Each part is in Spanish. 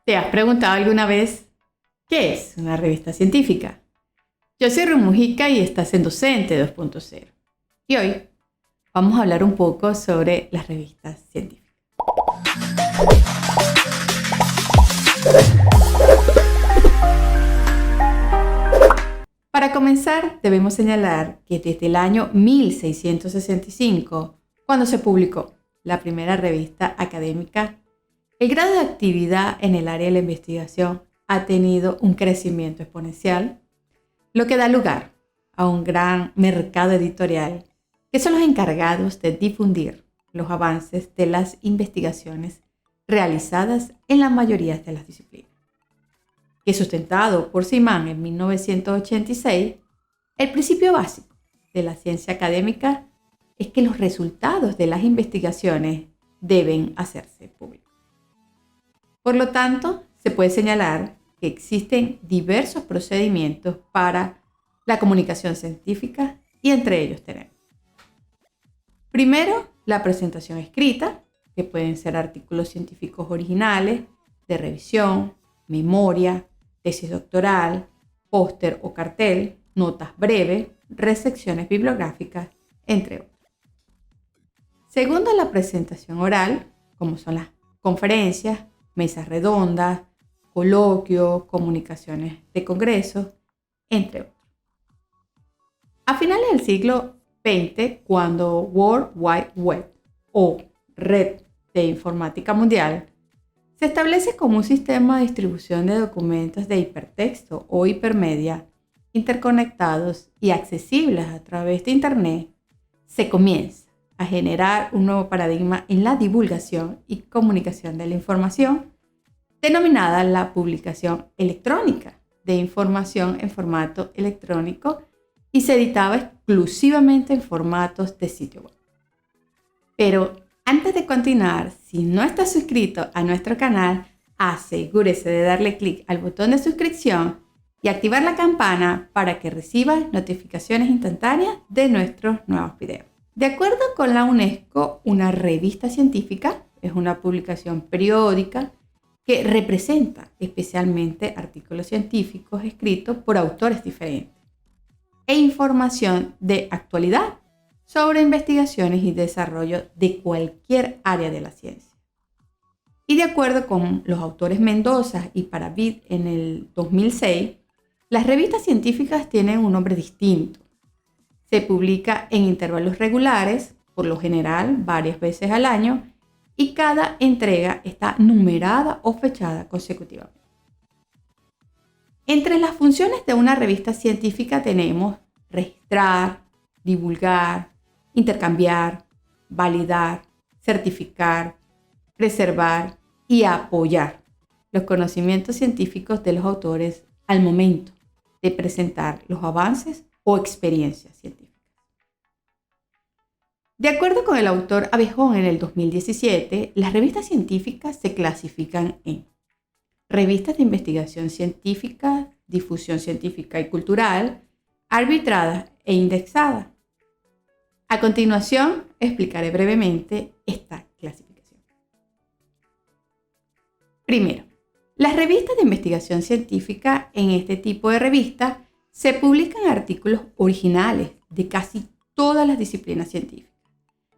¿Te has preguntado alguna vez qué es una revista científica? Yo soy Ruth Mujica y estás en Docente 2.0. Y hoy vamos a hablar un poco sobre las revistas científicas. Para comenzar, debemos señalar que desde el año 1665, cuando se publicó la primera revista académica, el grado de actividad en el área de la investigación ha tenido un crecimiento exponencial, lo que da lugar a un gran mercado editorial que son los encargados de difundir los avances de las investigaciones realizadas en la mayoría de las disciplinas. Que sustentado por Simon en 1986, el principio básico de la ciencia académica es que los resultados de las investigaciones deben hacerse públicos. Por lo tanto, se puede señalar que existen diversos procedimientos para la comunicación científica y entre ellos tenemos: primero, la presentación escrita, que pueden ser artículos científicos originales, de revisión, memoria, tesis doctoral, póster o cartel, notas breves, recepciones bibliográficas, entre otros. Segundo, la presentación oral, como son las conferencias, mesas redondas, coloquios, comunicaciones de congresos, entre otros. A finales del siglo XX, cuando World Wide Web o Red de Informática Mundial se establece como un sistema de distribución de documentos de hipertexto o hipermedia interconectados y accesibles a través de Internet, se comienza a generar un nuevo paradigma en la divulgación y comunicación de la información, denominada la publicación electrónica de información en formato electrónico, y se editaba exclusivamente en formatos de sitio web. Pero antes de continuar, si no estás suscrito a nuestro canal, asegúrese de darle clic al botón de suscripción y activar la campana para que recibas notificaciones instantáneas de nuestros nuevos videos. De acuerdo con la UNESCO, una revista científica es una publicación periódica que representa especialmente artículos científicos escritos por autores diferentes e información de actualidad sobre investigaciones y desarrollo de cualquier área de la ciencia. Y de acuerdo con los autores Mendoza y Paravid en el 2006, las revistas científicas tienen un nombre distinto. Se publica en intervalos regulares, por lo general varias veces al año, y cada entrega está numerada o fechada consecutivamente. Entre las funciones de una revista científica tenemos registrar, divulgar, intercambiar, validar, certificar, preservar y apoyar los conocimientos científicos de los autores al momento de presentar los avances o experiencias científicas. De acuerdo con el autor Abejón en el 2017, las revistas científicas se clasifican en revistas de investigación científica, difusión científica y cultural, arbitradas e indexadas. A continuación, explicaré brevemente esta clasificación. Primero, las revistas de investigación científica. En este tipo de revistas se publican artículos originales de casi todas las disciplinas científicas: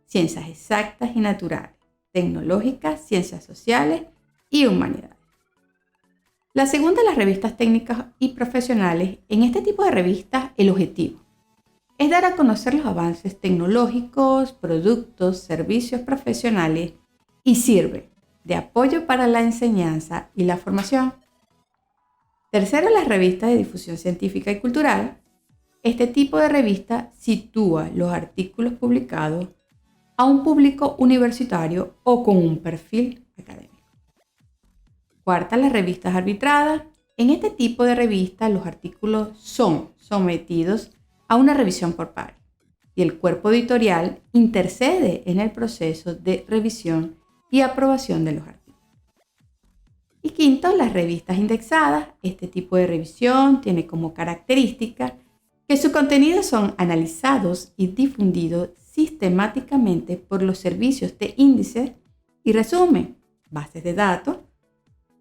ciencias exactas y naturales, tecnológicas, ciencias sociales y humanidades. La segunda, las revistas técnicas y profesionales. En este tipo de revistas, el objetivo es dar a conocer los avances tecnológicos, productos, servicios profesionales y sirve de apoyo para la enseñanza y la formación. Tercero, las revistas de difusión científica y cultural. Este tipo de revista sitúa los artículos publicados a un público universitario o con un perfil académico. Cuarta, las revistas arbitradas. En este tipo de revistas, los artículos son sometidos a una revisión por pares y el cuerpo editorial intercede en el proceso de revisión y aprobación de los artículos. Y quinto, las revistas indexadas. Este tipo de revisión tiene como característica que sus contenidos son analizados y difundidos sistemáticamente por los servicios de índice y resumen, bases de datos,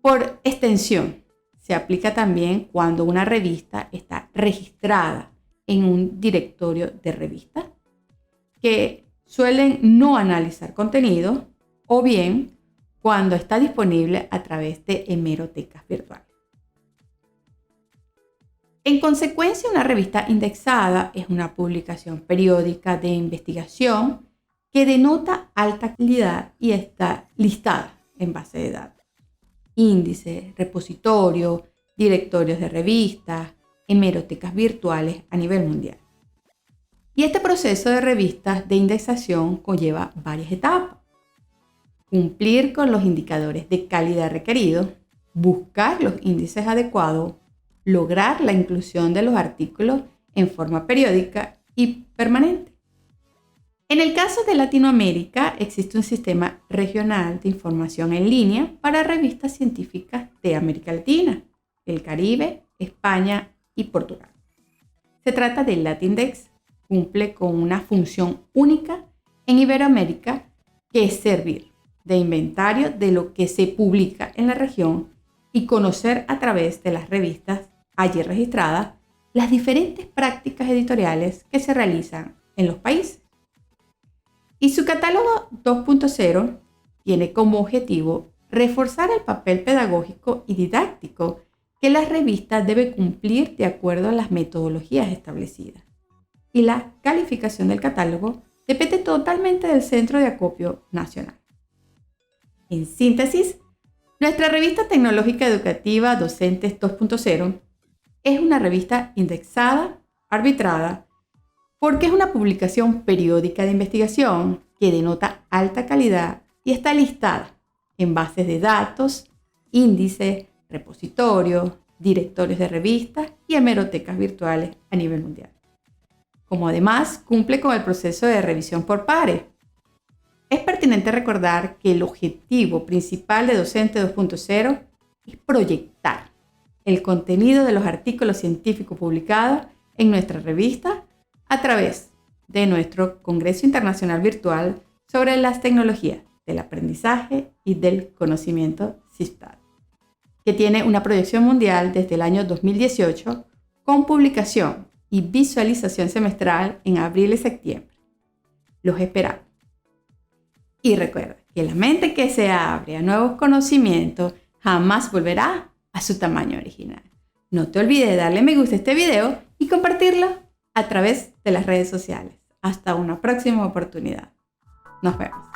Por extensión, se aplica también cuando una revista está registrada en un directorio de revistas que suelen no analizar contenido o bien cuando está disponible a través de hemerotecas virtuales. En consecuencia, una revista indexada es una publicación periódica de investigación que denota alta calidad y está listada en base de datos, índices, repositorios, directorios de revistas, hemerotecas virtuales a nivel mundial. Y este proceso de revistas de indexación conlleva varias etapas. Cumplir con los indicadores de calidad requeridos, buscar los índices adecuados, lograr la inclusión de los artículos en forma periódica y permanente. En el caso de Latinoamérica, existe un sistema regional de información en línea para revistas científicas de América Latina, el Caribe, España y Portugal. Se trata del Latindex. Cumple con una función única en Iberoamérica, que es servir de inventario de lo que se publica en la región y conocer a través de las revistas allí registradas las diferentes prácticas editoriales que se realizan en los países. Y su catálogo 2.0 tiene como objetivo reforzar el papel pedagógico y didáctico que las revistas deben cumplir de acuerdo a las metodologías establecidas. Y la calificación del catálogo depende totalmente del Centro de Acopio Nacional. En síntesis, nuestra revista tecnológica educativa Docentes 2.0 es una revista indexada, arbitrada, porque es una publicación periódica de investigación que denota alta calidad y está listada en bases de datos, índices, repositorios, directorios de revistas y hemerotecas virtuales a nivel mundial. Como además cumple con el proceso de revisión por pares. Es pertinente recordar que el objetivo principal de Docente 2.0 es proyectar el contenido de los artículos científicos publicados en nuestra revista a través de nuestro Congreso Internacional Virtual sobre las tecnologías del aprendizaje y del conocimiento CISPAD, que tiene una proyección mundial desde el año 2018 con publicación y visualización semestral en abril y septiembre. Los esperamos. Y recuerda que la mente que se abre a nuevos conocimientos jamás volverá a su tamaño original. No te olvides de darle me gusta a este video y compartirlo a través de las redes sociales. Hasta una próxima oportunidad. Nos vemos.